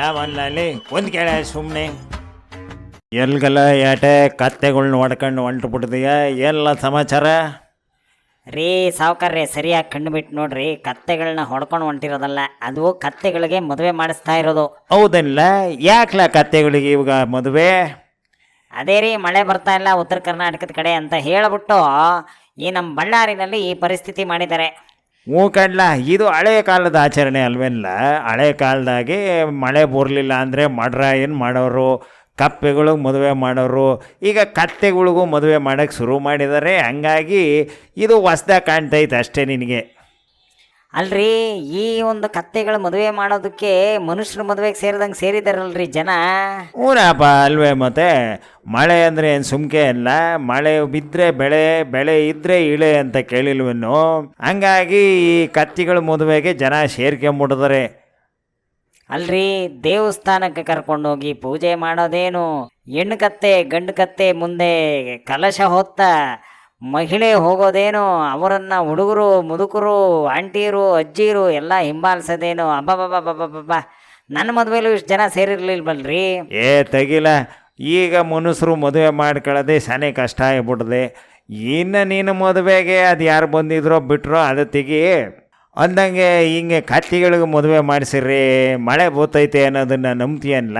ಯಾವಲ್ಲಿ ಒಂದು ಕೇಳ ಸುಮ್ಮನೆ ಎಲ್ಗಲ್ಲ ಯಾಟೆ ಕತ್ತೆಗಳ್ನ ಹೊಡ್ಕೊಂಡು ಹೊಂಟು ಬಿಟ್ಟಿದೀಯ ಎಲ್ಲ ಸಮಾಚಾರ. ರೀ ಸಾವುಕಾರ್ರೆ ಸರಿಯಾಗಿ ಕಂಡುಬಿಟ್ಟು ನೋಡ್ರಿ, ಕತ್ತೆಗಳನ್ನ ಹೊಡ್ಕೊಂಡು ಹೊಂಟಿರೋದಲ್ಲ, ಅದು ಕತ್ತೆಗಳಿಗೆ ಮದುವೆ ಮಾಡಿಸ್ತಾ ಇರೋದು. ಹೌದಲ್ಲ, ಯಾಕ್ಲ ಕತ್ತೆಗಳಿಗೆ ಇವಾಗ ಮದುವೆ? ಅದೇ ರೀ, ಮಳೆ ಬರ್ತಾ ಇಲ್ಲ ಉತ್ತರ ಕರ್ನಾಟಕದ ಕಡೆ ಅಂತ ಹೇಳ್ಬಿಟ್ಟು ಈ ನಮ್ಮ ಬಳ್ಳಾರಿನಲ್ಲಿ ಈ ಪರಿಸ್ಥಿತಿ ಮಾಡಿದ್ದಾರೆ. ಹ್ಞೂ ಕಡ್ಲ, ಇದು ಹಳೆ ಕಾಲದ ಆಚರಣೆ ಅಲ್ವೇಲ್ಲ. ಹಳೆ ಕಾಲದಾಗೆ ಮಳೆ ಬರಲಿಲ್ಲ ಅಂದರೆ ಮಡ್ರಾಯನ್ ಮಾಡೋರು, ಕಪ್ಪೆಗಳಿಗೆ ಮದುವೆ ಮಾಡೋರು. ಈಗ ಕತ್ತೆಗಳಿಗೂ ಮದುವೆ ಮಾಡೋಕ್ಕೆ ಶುರು ಮಾಡಿದ್ದಾರೆ. ಹಂಗಾಗಿ ಇದು ಹೊಸ್ದಾಗಿ ಕಾಣ್ತೈತೆ ಅಷ್ಟೇ ನಿನಗೆ. ಅಲ್ರಿ, ಈ ಒಂದು ಕತ್ತೆಗಳ ಮದುವೆ ಮಾಡೋದಕ್ಕೆ ಮನುಷ್ಯರ ಮದುವೆಗೆ ಸೇರಿದಂಗೆ ಸೇರಿದಾರಲ್ರಿ ಜನ. ಊರಪ್ಪ ಅಲ್ವೇ. ಮತ್ತು ಮಳೆ ಅಂದರೆ ಏನು ಸುಮ್ಕೆ ಅಲ್ಲ, ಮಳೆ ಬಿದ್ದರೆ ಬೆಳೆ ಇದ್ದರೆ ಇಳೆ ಅಂತ ಕೇಳಿಲ್ವೇನು. ಹಂಗಾಗಿ ಈ ಕತ್ತಿಗಳ ಮದುವೆಗೆ ಜನ ಸೇರ್ಕೊಂಬಿಟ್ಟಿದ್ದಾರೆ. ಅಲ್ರಿ, ದೇವಸ್ಥಾನಕ್ಕೆ ಕರ್ಕೊಂಡೋಗಿ ಪೂಜೆ ಮಾಡೋದೇನು, ಹೆಣ್ಣು ಕತ್ತೆ ಗಂಡು ಕತ್ತೆ ಮುಂದೆ ಕಲಶ ಹೊತ್ತ ಮಹಿಳೆ ಹೋಗೋದೇನು, ಅವರನ್ನು ಹುಡುಗರು ಮುದುಕರು ಆಂಟಿಯರು ಅಜ್ಜಿಯರು ಎಲ್ಲ ಹಿಂಬಾಲಿಸೋದೇನು. ಅಬ್ಬಬ್ಬಬ್ಬಬ್ಬಬ್ಬ, ನನ್ನ ಮದುವೆಲೂ ಇಷ್ಟು ಜನ ಸೇರಿರ್ಲಿಲ್ವಲ್ರಿ. ತೆಗಿಲ, ಈಗ ಮನುಷ್ಯರು ಮದುವೆ ಮಾಡ್ಕೊಳ್ಳೋದೇ ಸನೇ ಕಷ್ಟ ಆಗ್ಬಿಟ್ಟಿದೆ. ಇನ್ನು ನೀನು ಮದುವೆಗೆ ಅದು ಯಾರು ಬಂದಿದ್ರೋ ಬಿಟ್ಟರೋ ಅದು ತೆಗಿ ಅಂದಂಗೆ ಹಿಂಗೆ ಕತ್ತಿಗಳಿಗೆ ಮದುವೆ ಮಾಡಿಸಿರಿ ಮಳೆ ಬೋತೈತೆ ಅನ್ನೋದನ್ನು ನಂಬ್ತೀಯಲ್ಲ.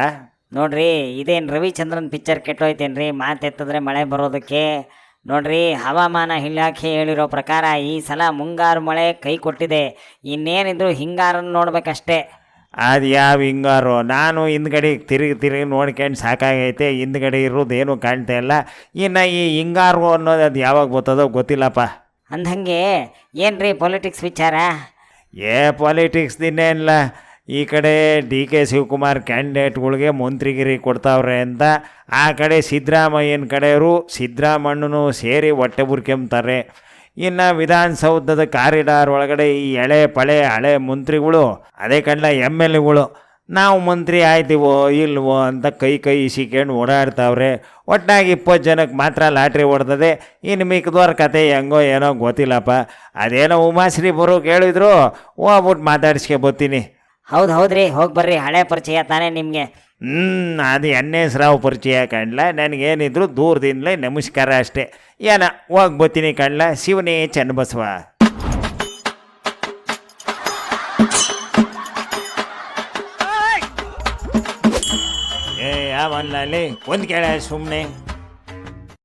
ನೋಡ್ರಿ, ಇದೇನು ರವಿಚಂದ್ರನ್ ಪಿಕ್ಚರ್ ಕೆಟ್ಟೋಯ್ತೇನ್ರಿ ಮಾತೆತ್ತಿದ್ರೆ ಮಳೆ ಬರೋದಕ್ಕೆ? ನೋಡ್ರಿ, ಹವಾಮಾನ ಇಲಾಖೆ ಹೇಳಿರೋ ಪ್ರಕಾರ ಈ ಸಲ ಮುಂಗಾರು ಮಳೆ ಕೈ ಕೊಟ್ಟಿದೆ. ಇನ್ನೇನಿದ್ರು ಹಿಂಗಾರನ್ನು ನೋಡ್ಬೇಕಷ್ಟೇ. ಅದು ಯಾವ ಹಿಂಗಾರು? ನಾನು ಹಿಂದ್ಗಡೆ ತಿರುಗಿ ನೋಡ್ಕೊಂಡು ಸಾಕಾಗೈತೆ. ಹಿಂದ್ಗಡೆ ಇರೋದೇನು ಕಾಣ್ತಾ ಇಲ್ಲ. ಇನ್ನು ಈ ಹಿಂಗಾರು ಅನ್ನೋದು ಅದು ಯಾವಾಗ ಬರ್ತದೋ ಗೊತ್ತಿಲ್ಲಪ್ಪ. ಅಂದಂಗೆ ಏನ್ರಿ ಪೊಲಿಟಿಕ್ಸ್ ವಿಚಾರ? ಪಾಲಿಟಿಕ್ಸ್ ದಿನೇನಿಲ್ಲ. ಈ ಕಡೆ DK ಶಿವಕುಮಾರ್ ಕ್ಯಾಂಡಿಡೇಟ್ಗಳಿಗೆ ಮಂತ್ರಿಗಿರಿ ಕೊಡ್ತಾವ್ರೆ ಅಂತ, ಆ ಕಡೆ ಸಿದ್ದರಾಮಯ್ಯನ ಕಡೆಯವರು ಸಿದ್ದರಾಮಣ್ಣನು ಸೇರಿ ಹೊಟ್ಟೆ ಬುರ್ಕೆಂಬ್ತಾರೆ. ಇನ್ನು ವಿಧಾನಸೌಧದ ಕಾರಿಡಾರ್ ಒಳಗಡೆ ಈ ಹಳೆ ಮಂತ್ರಿಗಳು, ಅದೇ ಕಡ್ಲ MLAಗಳು ನಾವು ಮಂತ್ರಿ ಆಯ್ತೀವೋ ಇಲ್ವೋ ಅಂತ ಕೈ ಸಿಕ್ಕೊಂಡು ಓಡಾಡ್ತಾವ್ರೆ. ಒಟ್ಟಾಗಿ 20 ಜನಕ್ಕೆ ಮಾತ್ರ ಲಾಟ್ರಿ ಹೊಡ್ತದೆ. ಇನ್ನು ಮಿಕ್ಕದವ್ರ ಕತೆ ಹೆಂಗೋ ಏನೋ ಗೊತ್ತಿಲ್ಲಪ್ಪ. ಅದೇನೋ ಉಮಾಶ್ರೀ ಬರೋಕೆ ಹೇಳಿದ್ರು, ಹೋಗ್ಬಿಟ್ಟು ಮಾತಾಡ್ಸ್ಕೆ ಬರ್ತೀನಿ. ಹೌದ್ರಿ, ಹೋಗಿ ಬರ್ರಿ. ಹಳೆ ಪರಿಚಯ ತಾನೇ ನಿಮಗೆ? ಅದು NS ರಾವ್ ಪರಿಚಯ ಕಾಣ್ಲ. ನನಗೇನಿದ್ರು ದೂರದಿಂದಲೇ ನಮಸ್ಕಾರ ಅಷ್ಟೇ. ಏನ ಹೋಗಿ ಬರ್ತೀನಿ ಕಾಣ್ಲ. ಶಿವನೇ ಚನ್ನಬಸವ. ಯಾವಲ್ಲಿ ಒಂದು ಕೇಳ ಸುಮ್ಮನೆ